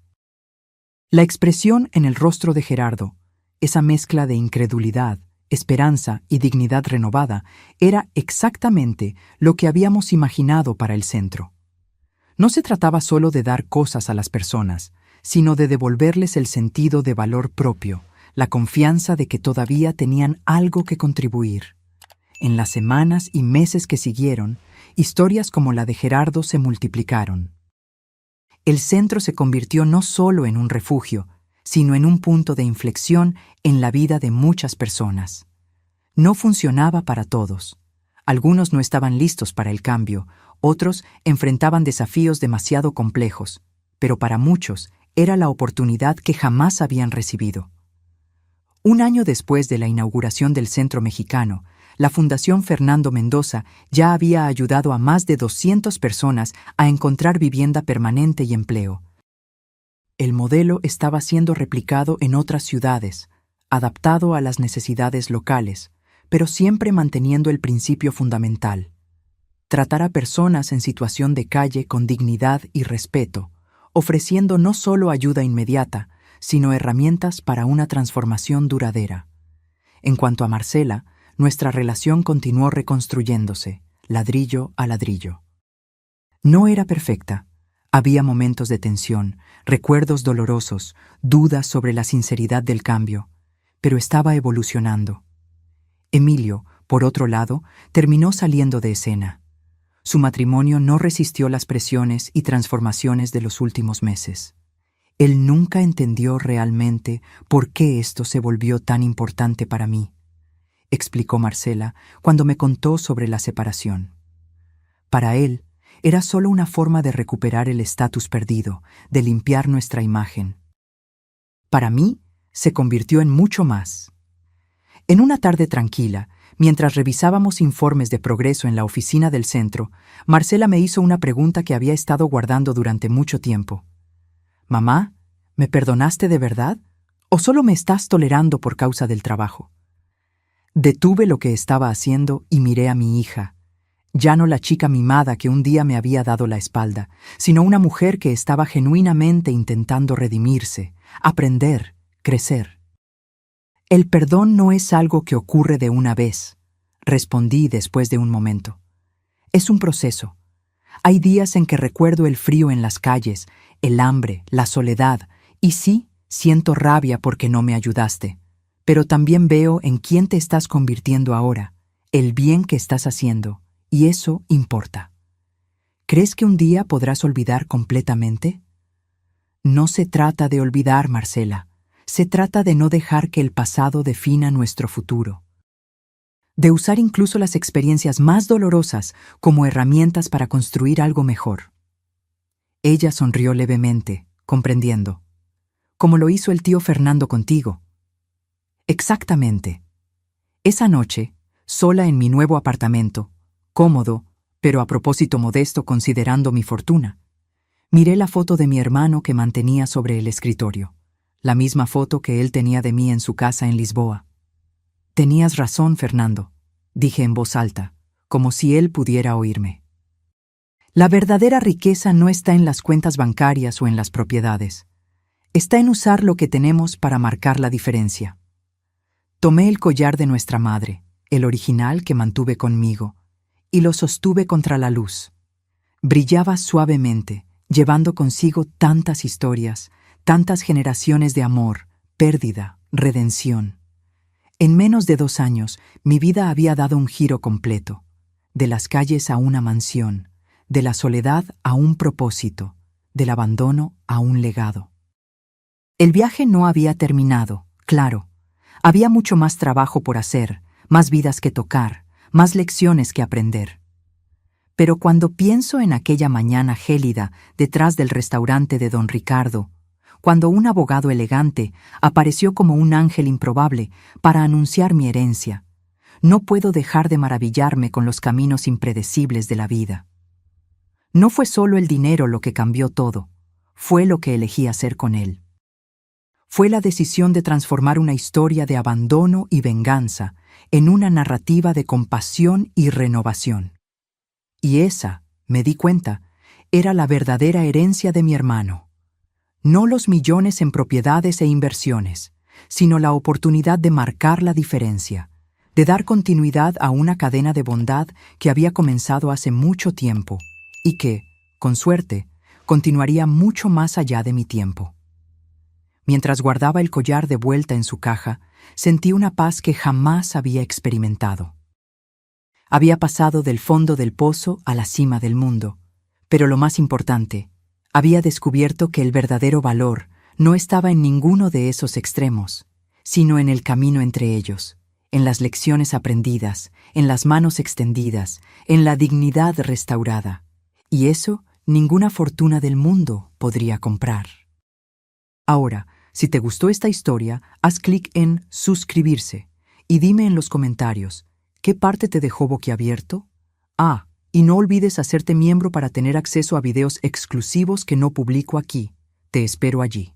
La expresión en el rostro de Gerardo, esa mezcla de incredulidad, esperanza y dignidad renovada, era exactamente lo que habíamos imaginado para el centro. No se trataba solo de dar cosas a las personas, sino de devolverles el sentido de valor propio, la confianza de que todavía tenían algo que contribuir. En las semanas y meses que siguieron, historias como la de Gerardo se multiplicaron. El centro se convirtió no solo en un refugio, sino en un punto de inflexión en la vida de muchas personas. No funcionaba para todos. Algunos no estaban listos para el cambio, otros enfrentaban desafíos demasiado complejos, pero para muchos era la oportunidad que jamás habían recibido. Un año después de la inauguración del Centro Mexicano, la Fundación Fernando Mendoza ya había ayudado a más de 200 personas a encontrar vivienda permanente y empleo. El modelo estaba siendo replicado en otras ciudades, adaptado a las necesidades locales, pero siempre manteniendo el principio fundamental: tratar a personas en situación de calle con dignidad y respeto, ofreciendo no solo ayuda inmediata, sino herramientas para una transformación duradera. En cuanto a Marcela, nuestra relación continuó reconstruyéndose, ladrillo a ladrillo. No era perfecta. Había momentos de tensión, recuerdos dolorosos, dudas sobre la sinceridad del cambio, pero estaba evolucionando. Emilio, por otro lado, terminó saliendo de escena. Su matrimonio no resistió las presiones y transformaciones de los últimos meses. Él nunca entendió realmente por qué esto se volvió tan importante para mí, explicó Marcela cuando me contó sobre la separación. Para él, era solo una forma de recuperar el estatus perdido, de limpiar nuestra imagen. Para mí, se convirtió en mucho más. En una tarde tranquila, mientras revisábamos informes de progreso en la oficina del centro, Marcela me hizo una pregunta que había estado guardando durante mucho tiempo. «Mamá, ¿me perdonaste de verdad? ¿O solo me estás tolerando por causa del trabajo?» Detuve lo que estaba haciendo y miré a mi hija. Ya no la chica mimada que un día me había dado la espalda, sino una mujer que estaba genuinamente intentando redimirse, aprender, crecer. «El perdón no es algo que ocurre de una vez», respondí después de un momento. «Es un proceso. Hay días en que recuerdo el frío en las calles, el hambre, la soledad, y sí, siento rabia porque no me ayudaste. Pero también veo en quién te estás convirtiendo ahora, el bien que estás haciendo, y eso importa. ¿Crees que un día podrás olvidar completamente?» No se trata de olvidar, Marcela. Se trata de no dejar que el pasado defina nuestro futuro. De usar incluso las experiencias más dolorosas como herramientas para construir algo mejor. Ella sonrió levemente, comprendiendo. Como lo hizo el tío Fernando contigo. Exactamente. Esa noche, sola en mi nuevo apartamento, cómodo, pero a propósito modesto considerando mi fortuna, miré la foto de mi hermano que mantenía sobre el escritorio, la misma foto que él tenía de mí en su casa en Lisboa. «Tenías razón, Fernando», dije en voz alta, como si él pudiera oírme. La verdadera riqueza no está en las cuentas bancarias o en las propiedades. Está en usar lo que tenemos para marcar la diferencia. Tomé el collar de nuestra madre, el original que mantuve conmigo, y lo sostuve contra la luz. Brillaba suavemente, llevando consigo tantas historias, tantas generaciones de amor, pérdida, redención. En menos de 2 años, mi vida había dado un giro completo, de las calles a una mansión, de la soledad a un propósito, del abandono a un legado. El viaje no había terminado, claro. Había mucho más trabajo por hacer, más vidas que tocar, más lecciones que aprender. Pero cuando pienso en aquella mañana gélida detrás del restaurante de don Ricardo, cuando un abogado elegante apareció como un ángel improbable para anunciar mi herencia, no puedo dejar de maravillarme con los caminos impredecibles de la vida. No fue solo el dinero lo que cambió todo, fue lo que elegí hacer con él. Fue la decisión de transformar una historia de abandono y venganza en una narrativa de compasión y renovación. Y esa, me di cuenta, era la verdadera herencia de mi hermano. No los millones en propiedades e inversiones, sino la oportunidad de marcar la diferencia, de dar continuidad a una cadena de bondad que había comenzado hace mucho tiempo y que, con suerte, continuaría mucho más allá de mi tiempo. Mientras guardaba el collar de vuelta en su caja, sentí una paz que jamás había experimentado. Había pasado del fondo del pozo a la cima del mundo, pero lo más importante, había descubierto que el verdadero valor no estaba en ninguno de esos extremos, sino en el camino entre ellos, en las lecciones aprendidas, en las manos extendidas, en la dignidad restaurada. Y eso ninguna fortuna del mundo podría comprar. Ahora, si te gustó esta historia, haz clic en suscribirse y dime en los comentarios, ¿Qué parte te dejó boquiabierto? Ah, y no olvides hacerte miembro para tener acceso a videos exclusivos que no publico aquí. Te espero allí.